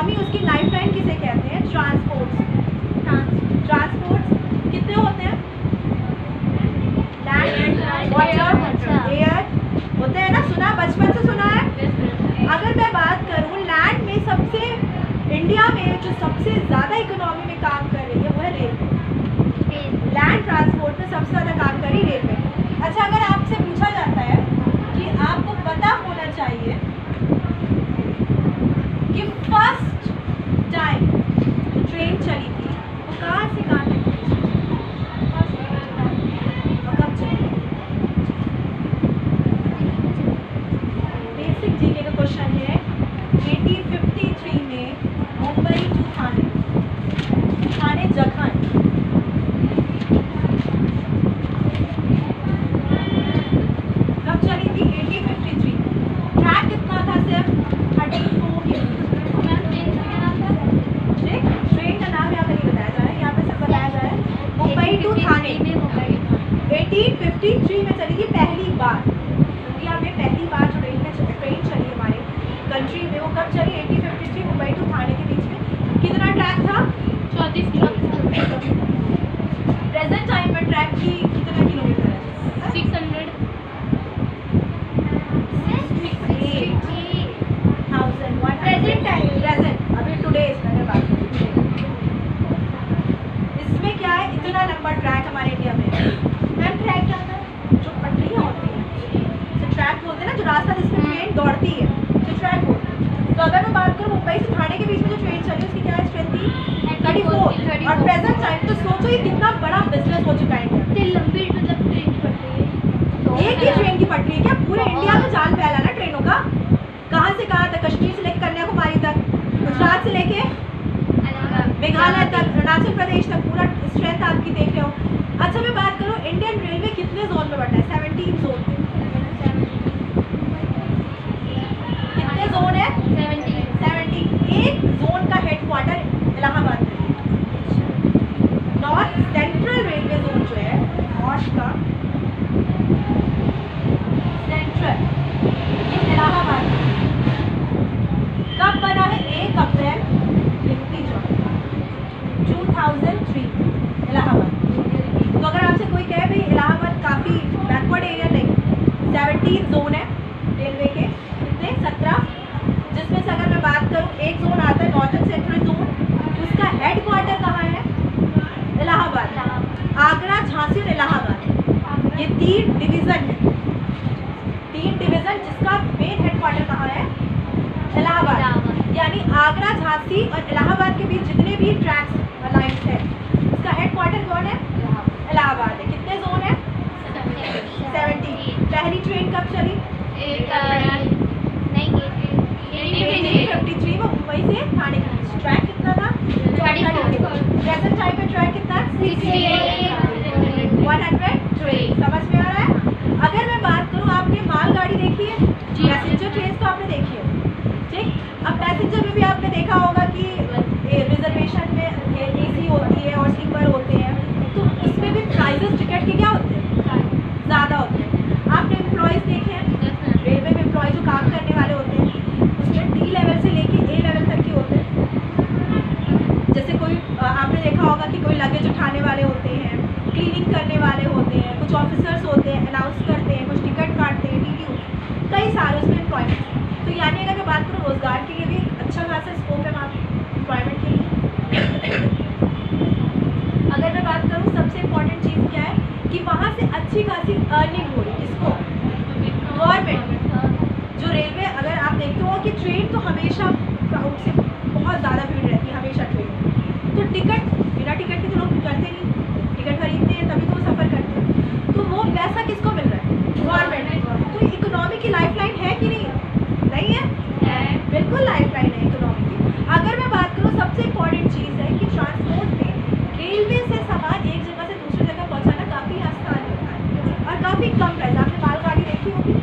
Economy, उसकी life line किसे कहते हैं? ट्रांसपोर्ट। ट्रांसपोर्ट कितने होते हैं? लैंड, वाटर, एयर होते हैं ना, सुना बचपन से सुना है। अगर मैं बात करूँ लैंड में सबसे, इंडिया में जो सबसे ज़्यादा इकोनॉमी में काम कर रही है वो है रेलवे। लैंड ट्रांसपोर्ट में सबसे ज़्यादा काम कर रही रेलवे। अच्छा, अगर आपसे पूछा जाता है कि आपको पता होना चाहिए कि फर्स्ट टाइम ट्रेन चली थी वो कहाँ से कहाँ तक और कब चली? बेसिक जीके का क्वेश्चन है। 1853 में मुंबई टू ठाणे, ठाणे जखन, कब चली थी? 1853। ट्रैक कितना था? सिर्फ 34 किलोमीटर। ट्रेन का नाम यहाँ पर नहीं बताया जा रहा है, यहाँ पे सब बताया जा रहा है मुंबई टू ठाणे। 1853 में चली थी पहली बार इंडिया में, पहली बार जो ट्रेन चली हमारे कंट्री में वो कब चली? 1853 मुंबई टू ठाणे के बीच में। कितना ट्रैक था? 34 किलोमीटर। प्रेजेंट टाइम में ट्रैक की कितना किलोमीटर है? 600। प्रेजेंट टाइम, प्रेजेंट अभी टुडे इसमें बात करें। इसमें क्या है, इतना लंबा ट्रैक हमारे इंडिया में। मैम ट्रैक क्या होता है? जो पटरियाँ होती हैं, जो ट्रैक बोलते हैं ना, जो रास्ता जिसमें ट्रेन दौड़ती है, जो ट्रैक बोलते हैं। तो अगर मैं बात करूँ मुंबई से ठाणे के बीच में जो ट्रेन चली उसकी क्या स्ट्रेंथ थी? 34। और प्रेजेंट टाइम तो सोचो ये कितना बड़ा बिजनेस हो चुका है इंडिया। लंबी मतलब ट्रेन की पटरी है, एक ही ट्रेन की पटरी है क्या? पूरे इंडिया में जाल फैला ना ट्रेनों का। कहाँ से कहाँ तक? कश्मीर से लेकर कन्याकुमारी तक, गुजरात से लेके मेघालय तक, अरुणाचल प्रदेश तक, पूरा स्ट्रेंथ आपकी देख रहे हो। अच्छा, मैं बात करूँ इंडियन रेलवे कितने जोन में बटा है? 17 जोन। कितने जोन है? 17। एक जोन का हेडक्वार्टर इलाहाबाद में। नॉर्थ सेंट्रल रेलवे जोन जो है, नॉर्थ का सेंट्रल, ये इलाहाबाद में। कब बना है? 1 अप्रैल 2003 इलाहाबाद। तो अगर आपसे कोई कहे भाई इलाहाबाद काफ़ी बैकवर्ड एरिया, नहीं, 17 जोन है रेलवे के। कितने? 17। जिसमें से अगर मैं बात करूँ एक जोन आता है नॉर्थन सेंट्रल जोन, उसका हेडक्वार्टर कहाँ है? इलाहाबाद। आगरा, झांसी और इलाहाबाद, ये 3 डिवीज़न है। 3 डिवीज़न जिसका मेन हेडक्वार्टर कहाँ है? इलाहाबाद। यानी आगरा, झांसी और इलाहाबाद के बीच जितने भी ट्रैक्स लाइन्स है उसका हेडक्वार्टर कौन है? इलाहाबाद है। कितने जोन है? 17। पहली ट्रेन कब चली? 1853 में मुंबई से ठाणे के बीच। ट्रैक कितना था? 34। प्रेजेंट टाइम में ट्रैक कितना? 103। समझ में आ रहा है? अगर मैं बात करूँ, आपने मालगाड़ी देखी है? पैसेंजर ट्रेन तो आपने देखी है, ठीक। अब पैसेंजर में भी आपने देखा होगा कि रिजर्वेशन में AC होती है और स्लीपर होते हैं, तो उसमें भी प्राइजेस टिकट के क्या होते हैं? ज़्यादा होते हैं। आपने एम्प्लॉयज़ देखे हैं रेलवे में, एम्प्लॉय जो काम करने वाले होते हैं उसमें D लेवल से लेके A लेवल तक के होते हैं। जैसे कोई आपने देखा होगा कि कोई लगेज उठाने वाले होते हैं, क्लीनिंग करने वाले होते हैं, कुछ ऑफिसर्स होते हैं, अनाउंस करते हैं, कुछ टिकट काटते हैं, DTO, कई सारे उसमें एम्प्लॉयमेंट। तो यानी अगर मैं बात करूँ रोज़गार के लिए भी अच्छा खासा स्कोप है वहाँ एम्प्लॉयमेंट के लिए। अगर मैं बात करूँ सबसे इम्पॉर्टेंट चीज़ क्या है कि वहाँ से अच्छी खासी अर्निंग हो रही है। किसको? गवर्नमेंट। जो रेलवे, अगर आप देखते हो कि ट्रेन तो हमेशा क्राउड से बहुत ज़्यादा भीड़ रहती है हमेशा ट्रेन, तो टिकट बिना टिकट के तो लोग करते नहीं, टिकट खरीदते हैं तभी तो वो सफ़र करते हैं। तो वो पैसा किसको मिल रहा है? गवर्नमेंट। तो इकोनॉमी की लाइफ लाइन है कि नहीं? नहीं है? बिल्कुल लाइफ लाइन है इकोनॉमी की। अगर मैं बात करूँ सबसे इम्पॉर्टेंट चीज़ है कि ट्रांसपोर्ट में रेलवे से सामान एक जगह से दूसरी जगह पहुँचाना काफ़ी आसान होता है और काफ़ी कम प्राइस। आपने मालगाड़ी देखी होगी,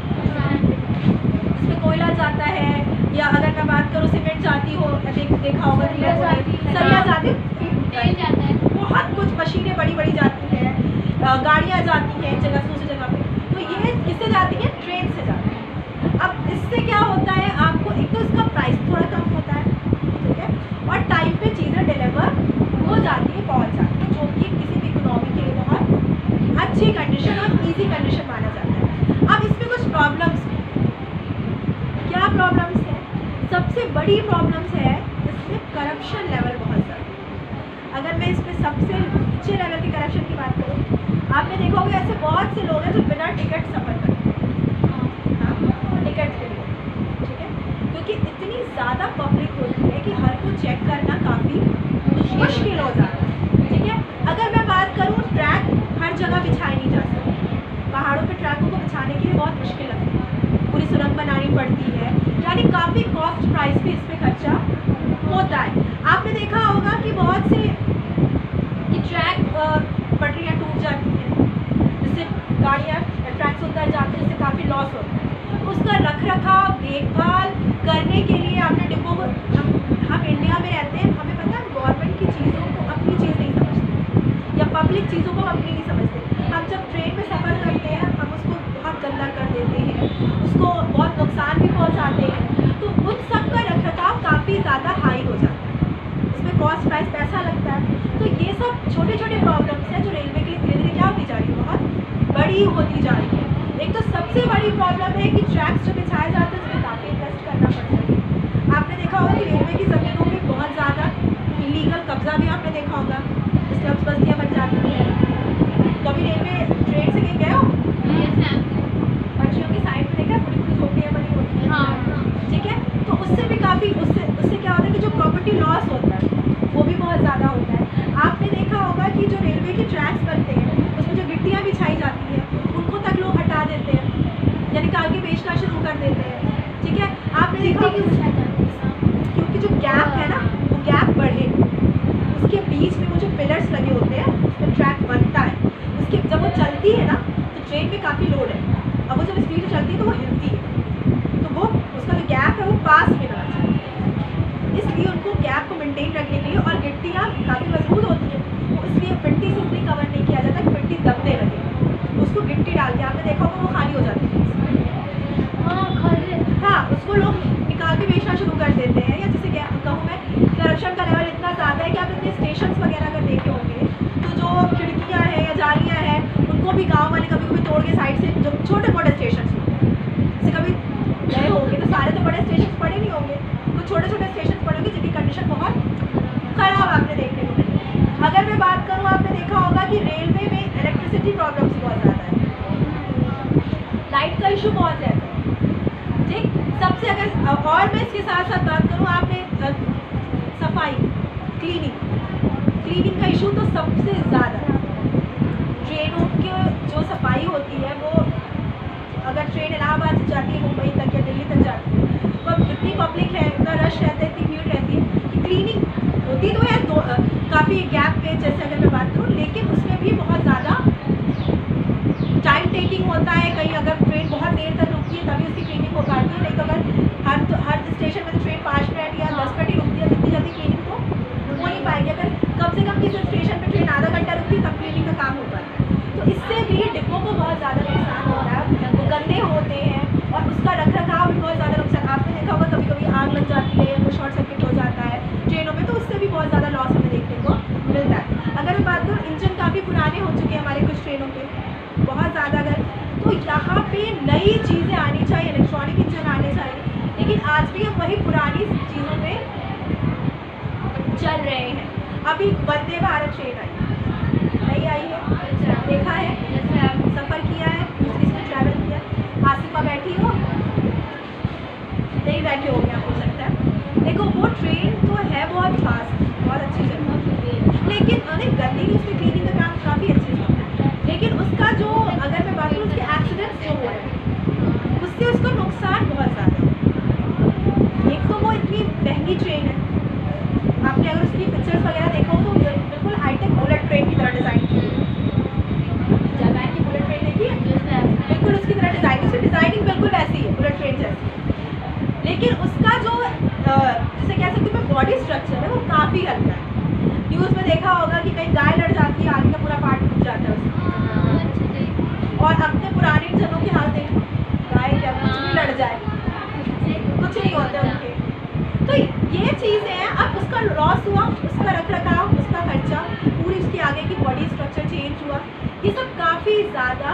उसमें कोयला जाता है, या अगर मैं बात करूँ सीमेंट जाती हो, देखा होगा सरिया जाती है, बहुत कुछ मशीनें बड़ी बड़ी जाती हैं, गाड़ियाँ जाती हैं एक जगह से दूसरी जगह पे। तो ये किससे जाती है? ट्रेन से जाती है। अब इससे क्या होता है, आपको एक तो इसका प्राइस थोड़ा कम होता है, ठीक है, अच्छी कंडीशन और इजी कंडीशन माना जाता है। अब इसमें कुछ प्रॉब्लम्स हैं। क्या प्रॉब्लम्स है? सबसे बड़ी प्रॉब्लम्स है इसमें करप्शन लेवल बहुत ज़्यादा। अगर मैं इसमें सबसे नीचे लेवल की करप्शन की बात करूँ, आपने देखा होगा ऐसे बहुत से लोग हैं जो बिना टिकट सफ़र करते हैं, टिकट के लिए, ठीक है, क्योंकि इतनी ज़्यादा पब्लिक होती है कि हर को चेक करना काफ़ी मुश्किल हो जाता है, ठीक है। अगर मैं बात करूँ, ट्रैक हर जगह बिछाए नहीं जा सकते, पहाड़ों पे ट्रैकों को बिछाने के लिए बहुत मुश्किल लगती है, पूरी सुरंग बनानी पड़ती है, यानी काफ़ी कॉस्ट प्राइस भी इस पर खर्चा होता है। आपने देखा होगा कि बहुत से कि ट्रैक पटरियाँ टूट जाती हैं, जिससे गाड़ियाँ ट्रैक से उतर जाते हैं, जिससे काफ़ी लॉस होता है। उसका रख रखाव देखभाल करने के लिए आपने डिब्बों को, हम इंडिया में रहते हैं, हमें पता है गवर्नमेंट की चीज़ों को अपनी चीज़ नहीं समझते या पब्लिक चीज़ों को अपनी नहीं समझते। हम जब ट्रेन में सफ़र करते हैं हम उसको बहुत गंदा कर देते हैं, उसको बहुत नुकसान भी पहुँचाते हैं, तो उन सब का रख रखाव काफ़ी ज़्यादा हाई हो जाता है, इसमें कॉस्ट प्राइस पैसा लगता है। तो ये सब छोटे छोटे प्रॉब्लम्स हैं जो रेलवे के लिए धीरे धीरे क्या होती जा रही है, बहुत बड़ी होती जा रही है। एक तो सबसे बड़ी प्रॉब्लम है कि ट्रैक्स जो बिछाए जाते हैं उसमें काफ़ी इन्वेस्ट करना पड़ता है। आपने देखा होगा कि रेलवे की ज़मीनों में बहुत ज़्यादा इलीगल कब्जा भी आपने देखा होगा, स्लम्स बस्तियाँ बन जाती हैं। कभी रेलवे ट्रेन से कहीं गए हो? पटरियों की साइड में देखा बड़ी बड़ी झोपड़ियाँ बनी होती हैं, ठीक है, तो उससे भी काफ़ी उससे क्या होता है कि जो प्रॉपर्टी लॉस होता है वो भी बहुत ज़्यादा होता है। आपने देखा होगा कि जो रेलवे के ट्रैक्स बनते हैं उसमें जो गिट्टियाँ बिछाई जाती हैं उनको तक लोग हटा देते हैं, यानी कि आगे बेचना शुरू कर देते हैं, ठीक है। आपने देखा क्योंकि जो गैप है ना वो गैप बढ़े, उसके बीच में वो जो पिलर्स लगे होते हैं उसमें ट्रैक बनता है, उसके जब वो चलती है ना तो ट्रेन में काफ़ी लोड है, अब वो जब स्पीड से चलती है तो वो हिलती है, तो वो उसका जो गैप है वो पास में ना जाए, इसलिए उनको गैप को मेंटेन रखने के लिए, और गिट्टियाँ काफ़ी मजबूत होती है तो इसलिए मिट्टी से इसलिए कवर नहीं किया जाता कि मिट्टी दबने लगे, उसको गिट्टी डाल के आपने देखा होगा वो खाली हो जाती है। हाँ, उसको लोग निकाल के बेचना शुरू कर देते हैं, या जिसे क्या कहूँ मैं, करप्शन का लेवल इतना ज़्यादा है कि आप इतने स्टेशन वगैरह अगर देखे होंगे तो जो खिड़कियाँ हैं या जालियाँ हैं उनको भी गाँव वाले कभी कभी तोड़ के साइड से, जो छोटे मोटे स्टेशन से कभी गए होंगे तो सारे तो बड़े स्टेशन पड़े नहीं होंगे, तो छोटे छोटे स्टेशन पड़े होंगे जिनकी कंडीशन बहुत ख़राब आपने देखने को मिली। अगर मैं बात करूँ, आपने देखा होगा कि रेलवे में इलेक्ट्रिसिटी प्रॉब्लम्स बहुत ज़्यादा है, लाइट का इशू बहुत रहता है, ठीक। सबसे अगर और मैं इसके साथ साथ बात करूँ, आपने सफाई क्लीनिंग का इशू तो सबसे ज़्यादा, ट्रेनों की जो सफाई होती है वो, अगर ट्रेन इलाहाबाद से जाती है मुंबई तक या दिल्ली तक जाती है तो अब इतनी पब्लिक है, इतना रश रहता है, इतनी भीड़ रहती है कि क्लीनिंग होती तो है काफ़ी गैप पे, जैसे अगर मैं बात करूँ, लेकिन उसमें भी बहुत ज़्यादा टाइम टेकिंग होता है। कहीं अगर ट्रेन बहुत देर तक रुकती है तभी उसकी क्लीनिंग हो पाती है, नहीं तो अगर हर स्टेशन में तो ट्रेन 5 मिनट या 10 मिनट ही रुकती है, इतनी जल्दी क्लीनिंग तो हो नहीं पाएगी। अगर कम से कम किसी स्टेशन पर ट्रेन आधा घंटा रुकती है तब क्लीनिंग का काम हो पाता है, तो इससे भी डिब्बों को बहुत ज़्यादा नुकसान होता है, वो गंदे होते हैं और उसका रख रखाव भी बहुत ज़्यादा नुकसान। आपने देखा होगा कभी कभी आग लग जाती है या शॉर्ट सर्किट हो जाता है ट्रेनों में, तो उससे भी बहुत ज़्यादा लॉस हमें देखने को मिलता है। अगर मैं बात करूँ, इंजन काफ़ी पुराने हो चुके हैं हमारे कुछ ट्रेनों के, बहुत ज़्यादा, अगर तो यहाँ पे नई चीज़ें आनी चाहिए, इलेक्ट्रॉनिक इंजन आने चाहिए, लेकिन आज भी हम वही पुरानी चीज़ों में चल रहे हैं। अभी वंदे भारत ट्रेन नहीं आई है, देखा है, सफ़र किया है, इसमें ट्रैवल किया, आसिफा बैठी हो, नहीं बैठे हो गया हो सकता है। देखो वो ट्रेन तो है बहुत फास्ट, बहुत अच्छी जगह, लेकिन नहीं गंदी नहीं, उसकी क्लीनिंग का काम काफ़ी अच्छे से होता है, लेकिन उसका जो, अगर मैं बात करूँ उसके एक्सीडेंट्स जो हो रहे हैं उससे उसको नुकसान बहुत ज़्यादा है। एक तो वो इतनी महंगी ट्रेन है, आपने अगर उसकी पिक्चर्स वगैरह देखा हो तो बिल्कुल हाईटेक बुलेट ट्रेन की तरह डिज़ाइन की है, जापान की बुलेट ट्रेन देखी है, बिल्कुल उसकी तरह डिज़ाइन, उसकी डिज़ाइनिंग बिल्कुल वैसी है बुलेट ट्रेन जैसी, लेकिन उसका जो जिसे कह सकते हैं बॉडी स्ट्रक्चर है वो काफ़ी हल्का है। न्यूज़ में देखा होगा कि कहीं गाय लड़ जाती है, आगे का पूरा पार्ट टूट जाता है उसमें, और अपने पुराने जनों के हाल देखो, गाय क्या कुछ भी लड़ जाए कुछ नहीं होता उनके, तो ये चीज़ें हैं। अब उसका लॉस हुआ, उसका रख रखाव, उसका खर्चा, पूरी उसकी आगे की बॉडी स्ट्रक्चर चेंज हुआ, ये सब काफ़ी काफ़ी ज़्यादा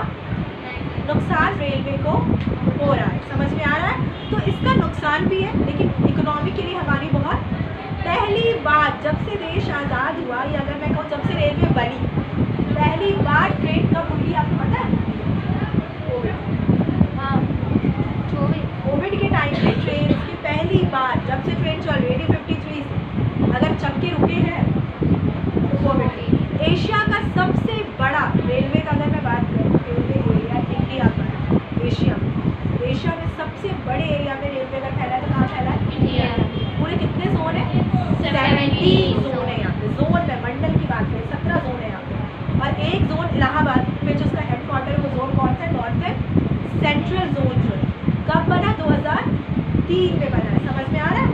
नुकसान रेलवे को हो रहा है, समझ में आ रहा है। तो इसका नुकसान भी है, लेकिन इकोनॉमी के लिए हमारी बहुत, पहली बार जब से देश आज़ाद हुआ, या अगर मैं कहूँ जब से रेलवे बनी, पहली बार ट्रेन कब हुई आपको पता है? कोविड के टाइम पे ट्रेन की पहली बार, जब से ट्रेन चल रही है 1853 से, अगर चक्के रुके हैं तो कोविड। एशिया का सबसे बड़ा रेलवे का अगर मैं बात करूँ, रेलवे एरिया इंडिया का, एशिया में सबसे बड़े एरिया में रेलवे का फैला है, तो कहाँ फैला है? इंडिया। पूरे कितने जोन है? 17 जोन है यहाँ पे। जोन में मंडल की बात करें 17 जोन है यहाँ पे, और एक जोन इलाहाबाद में जो उसका हेडक्वार्टर है, वो जोन कौन सा है? नॉर्थ सेंट्रल जोन जो है। कब बना? 2003 में बना है, समझ में आ रहा है।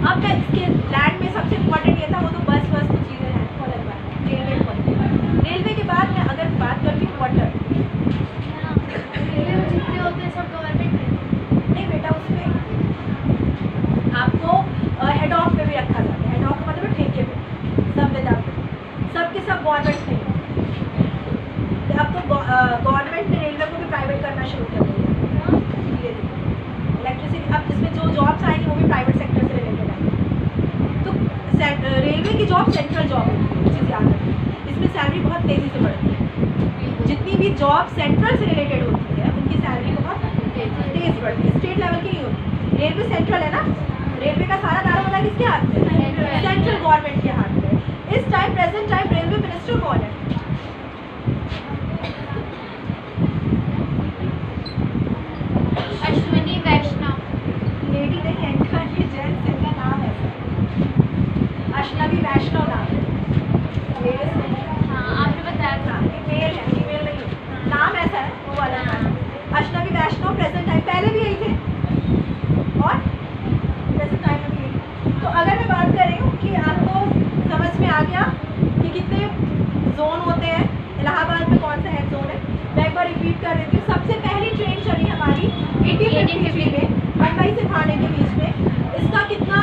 अब मैं इसके लैंड में सबसे इम्पोर्टेंट ये था, वो तो बस तो चीज़ें हैं, रेलवे के बाद मैं अगर बात करती हूँ वाटर, जितने होते हैं सब गवर्नमेंट नहीं बेटा, उसमें आपको हेड ऑफ पे भी रखा जाता है। हेड ऑफ का मतलब ठेके पे, संविदा पे, सबके सब गवर्नमेंट नहीं है। अब तो गवर्नमेंट ने रेलवे को भी प्राइवेट करना शुरू कर दिया धीरे धीरे। इलेक्ट्रिसिटी, अब जिसमें जो जॉब्स आएंगी वो भी प्राइवेट सेक्टर से रिलेटेड आएंगी। तो रेलवे की जॉब सेंट्रल जॉब है, चीज़ याद रखिए। इसमें सैलरी बहुत तेज़ी से बढ़ती है। जितनी भी जॉब सेंट्रल से रिलेटेड होती है, उनकी सैलरी बहुत तेज बढ़ती है, स्टेट लेवल की नहीं होती। रेलवे सेंट्रल है ना, रेलवे का सारा दारोमदार किसके हाथ में है? सेंट्रल गवर्नमेंट के हाथ में। इस time present time railway minister कौन है? अश्विनी वैष्णव। लेडी नहीं है इनका, ये जेंट्स इनका नाम है, अश्विनी वैष्णव नाम है। लेडीज नहीं है। हाँ, आपने बताया था। मेल है, फीमेल नहीं है, नाम ऐसा है, वो वाला नाम है। अश्विनी वैष्णव प्रेजेंट टाइम, पहले भी यही थे और प्रेजेंट टाइम में भी यही। तो अगर मैं बात कर रही हूँ कि आपको समझ में आ गया कि कितने जोन होते हैं, इलाहाबाद में कौन सा हेड जोन है, मैं एक बार रिपीट कर देती हूँ। सबसे पहली ट्रेन चली हमारी 1853 में मुंबई से थाने के बीच में। इसका कितना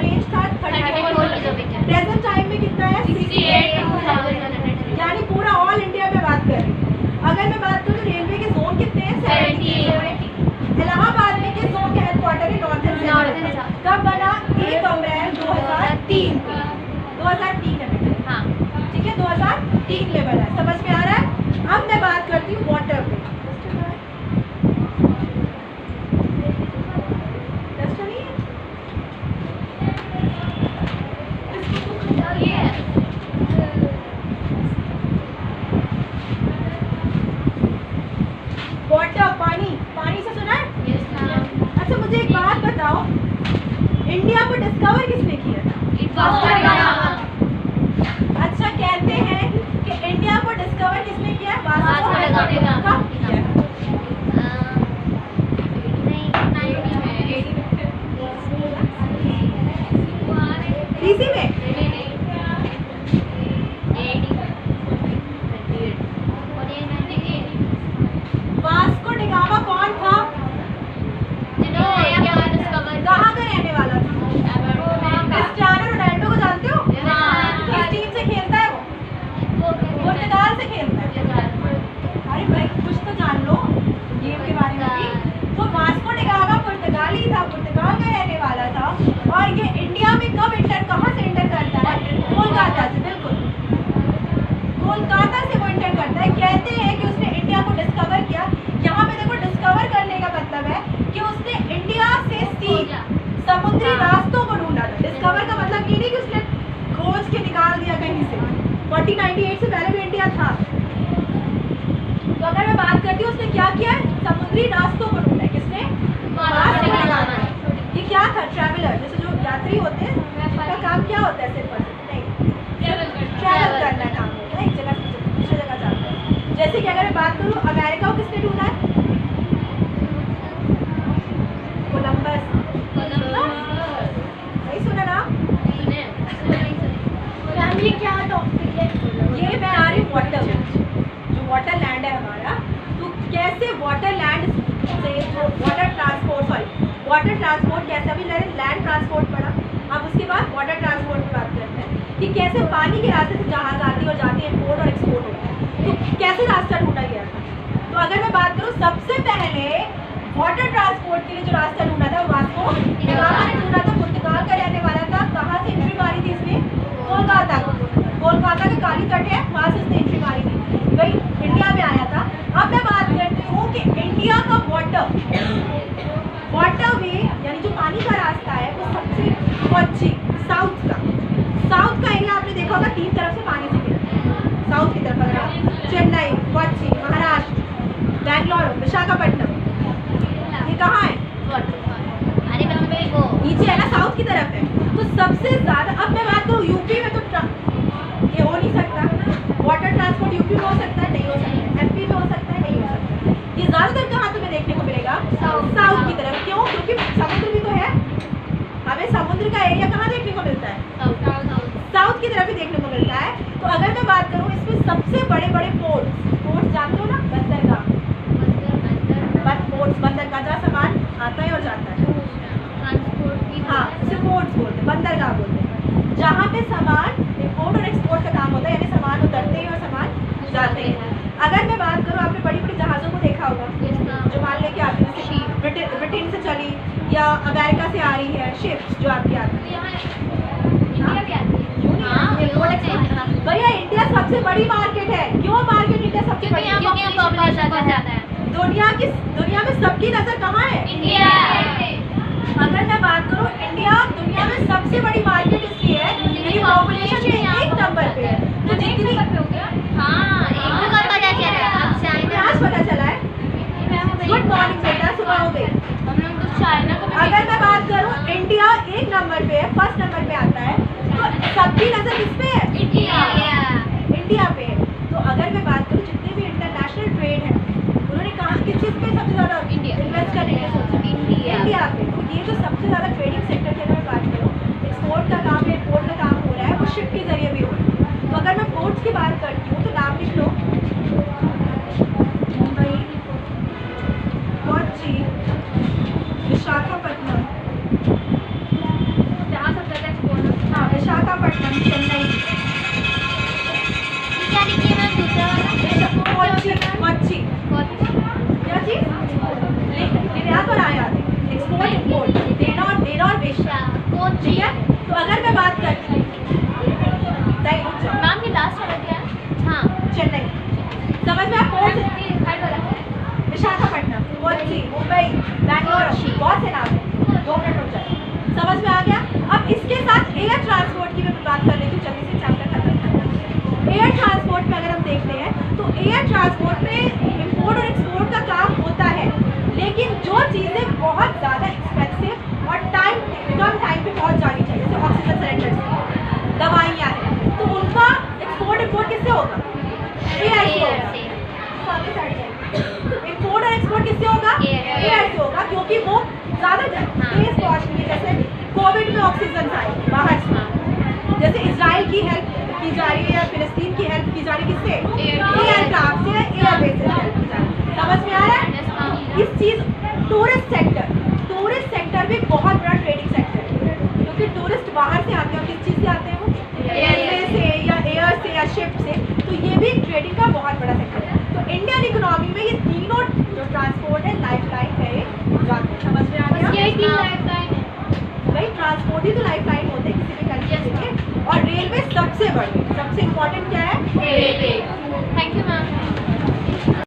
रेंज था? 34 किलोमीटर। प्रेजेंट टाइम में कितना है? 68,000, यानी पूरा ऑल इंडिया में बात कर रही हूँ। अगर मैं बात करूँ तो रेलवे के जोन कितने हैं? 70। इलाहाबाद में के जोन का हेडक्वार्टर है नॉर्थन सेंट्रल। कब बना? 1 अप्रैल 2003 में। हाँ, ठीक है, 2003 में बना। समझ में आ रहा है। अब मैं बात करती हूँ वाटर पे। वाटर, पानी से सुना है? अच्छा, मुझे एक बात बताओ, इंडिया को डिस्कवर किसने किया था? अच्छा, कहते हैं कि इंडिया को डिस्कवर किसने किया? Vasco da Gama. कब किया? इसी में वास्को ड गामा कौन था? कहाँ का रहने वाला था? क्रिस्टियानो रोनाल्डो को जानते हो? किस टीम से खेलता है वो? पुर्तगाल से खेलता है। अरे भाई, कुछ तो जान लो गेम के बारे में भी। तो वास्को ड गामा पुर्तगाली था, पुर्तगाल का रहने वाला था, और ये इंडिया में कब कहाँ से एंटर करता है? कोलकाता से। बिल्कुल, कोलकाता से वो एंटर करता है। कहते हैं कि उसने इंडिया को डिस्कवर किया। यहाँ पे देखो, डिस्कवर करने का मतलब है कि उसने इंडिया से सी, समुद्री रास्तों को ढूंढा था। डिस्कवर का मतलब ये नहीं कि उसने खोज के निकाल दिया कहीं से। 1498 से पहले भी इंडिया था। तो अगर मैं बात करती हूँ उसने क्या किया है? समुद्री रास्तों को ढूंढा। किसने? Vasco da Gama. ये क्या था? ट्रैवलर। जैसे जो यात्री होते हैं, उनका काम क्या होता है? सिर्फ नहीं, ट्रैवल करना काम होता है, एक जगह से दूसरी जगह जाता है। जैसे कि अगर मैं बात करूँ, अमेरिका को किसने ढूंढा है? कोलंबस। नहीं सुना ना? ये क्या टॉपिक है? ये मैं आ रही हूँ वाटर, जो वाटर लैंड है हमारा। तो कैसे वाटर लैंड से जो वाटर ट्रांसपोर्ट कैसे, अभी लैंड ट्रांसपोर्ट पड़ा, अब उसके बाद वाटर ट्रांसपोर्ट की बात करते हैं कि कैसे पानी के रास्ते से जहाज आती है और जाती है, इम्पोर्ट और एक्सपोर्ट होता है। तो कैसे रास्ता ढूंढा गया था? तो अगर मैं बात करूँ सबसे पहले वाटर ट्रांसपोर्ट के लिए जो रास्ता ढूंढा था वास्को डी गामा ने ढूंढा था। पुर्तगाल का रहने वाला था। कहाँ से एंट्री मारी थी इसने? कोलकाता का काली तट है, वहाँ से उसने एंट्री मारी थी, वही इंडिया में आया था। अब मैं बात करती हूँ कि इंडिया का वाटर वे यानी जो पानी का रास्ता है वो सबसे पश्चिम साउथ का एरिया आपने देखा होगा, 3 तरफ से पानी से घिरा है। साउथ की तरफ अगर आप चेन्नई, कोच्चि, महाराष्ट्र, बैंगलोर, विशाखापट्टनम, ये कहाँ है? अरे मेरे को नीचे है ना, साउथ की तरफ है। तो सबसे ज्यादा, अब मैं बात करूँ यूपी में, तो ये हो नहीं सकता। वाटर ट्रांसपोर्ट यूपी में हो सकता है, नहीं हो सकता। एमपी में हो सकता है, नहीं हो सकता। ये ज्यादातर कहाँ तुम्हें देखने को मिलेगा? साउथ की तरफ। क्यों? क्योंकि समुद्र भी तो है, हमें समुद्र का एरिया कहाँ देखने को मिलता है? साउथ की तरफ ही देखने को मिलता है। तो अगर मैं बात करूँ इसमें सबसे बड़े पोर्ट्स जानते हो ना, बंदरगाह, जहाँ सामान आता है और जाता है, हाँ उसे पोर्ट्स बोलते हैं, बंदरगाह बोलते हैं, जहाँ पे सामान इम्पोर्ट और एक्सपोर्ट का काम होता है, यानी सामान उतरते हैं और सामान जाते हैं। अगर मैं बात करूँ, आपने बड़ी बड़ी जहाज़ों को देखा होगा जो माल लेके आती है, जैसे ब्रिटेन से चली या अमेरिका से आ रही है शिप्स जो आपकी आती है। भैया इंडिया सबसे बड़ी मार्केट है। क्यों मार्केट इंडिया सबसे बड़ी? दुनिया में सबकी नजर कहाँ है? इंडिया। अगर मैं बात करूँ, इंडिया दुनिया में सबसे बड़ी मार्केट इसलिए है क्योंकि पॉपुलेशन में 1 नंबर पे है। तो जितनी आज पता चला है। गुड मॉर्निंग बेटा, सुबह हो गई। अगर मैं बात करूँ, इंडिया 1 नंबर पे है, फर्स्ट नंबर पे आता है। तो सबकी नजर किस पे है? इंडिया पे है। तो अगर मैं बात करूँ, जितने भी इंटरनेशनल ट्रेड है, उन्होंने कहा किस चीज़ पे सबसे ज़्यादा इन्वेस्ट करने की सोचा? इंडिया पे। तो ये जो सबसे ज़्यादा ट्रेडिंग सेक्टर की अगर मैं बात करूँ, एक्सपोर्ट का काम है, इम्पोर्ट का काम हो रहा है, वो शिप के जरिए भी हो रहा है। तो अगर मैं पोर्ट्स की बात करती हूँ तो नाम लिख लो, मुंबई, कोच्चि, विशाखापट्टनम, हाँ विशाखापट्टनम, चेन्नई, कोच्चि, क्या चीज़? निर्यात और आयात, एक्सपोर्ट इम्पोर्ट, देना और बेचना, ठीक है। तो अगर मैं बात करती हूँ चेन्नई, समझ में? पोर्ट विशाखापट्टनम, कोच्चि, मुंबई, बैंगलोर, बहुत से नाम है। 2 मिनट हो जाए, समझ में आ गया? अब इसके साथ एयर ट्रांसपोर्ट की मैं बात कर लेती हूँ, जल्दी से चैप्टर खत्म। एयर ट्रांसपोर्ट में अगर हम देखते हैं तो एयर ट्रांसपोर्ट में इम्पोर्ट और एक्सपोर्ट का काम होता है, लेकिन जो चीज़ें बहुत ज़्यादा एक्सपेंसिव और कम टाइम पे पहुँच जानी चाहिए, जैसे ऑक्सीजन सिलेंडर्स, दवाइयाँ हैं, तो उनका एक्सपोर्ट इम्पोर्ट किससे होगा? एयर से होगा। इम्पोर्ट और एक्सपोर्ट किससे होगा? एयर से होगा, क्योंकि वो ज़्यादा तेज पहुँचती है। जैसे कोविड में ऑक्सीजन आई बाहर से, जैसे इजराइल की हेल्प की जा रही है या फिलिस्तीन की हेल्प की जा रही है, किससे? एयरक्राफ्ट से, एयरबेस से हेल्प की जा रही है। समझ में आ रहा है? इस चीज़ टूरिस्ट सेक्टर भी बहुत बड़ा ट्रेडिंग सेक्टर है, क्योंकि टूरिस्ट बाहर से आते हैं। किस चीज़ से आते हैं वो? रेलवे से या एयर से या शिप से। तो ये भी ट्रेडिंग का बहुत बड़ा सेक्टर है। तो इंडियन इकोनॉमी में ये तीनों जो ट्रांसपोर्ट है, लाइफ लाइन है। समझ में आ गया? भाई ट्रांसपोर्ट ही तो लाइफ लाइन होते हैं किसी भी कंट्री के लिए। और रेलवे सबसे बड़ी, सबसे इम्पोर्टेंट क्या है? Thank you ma'am.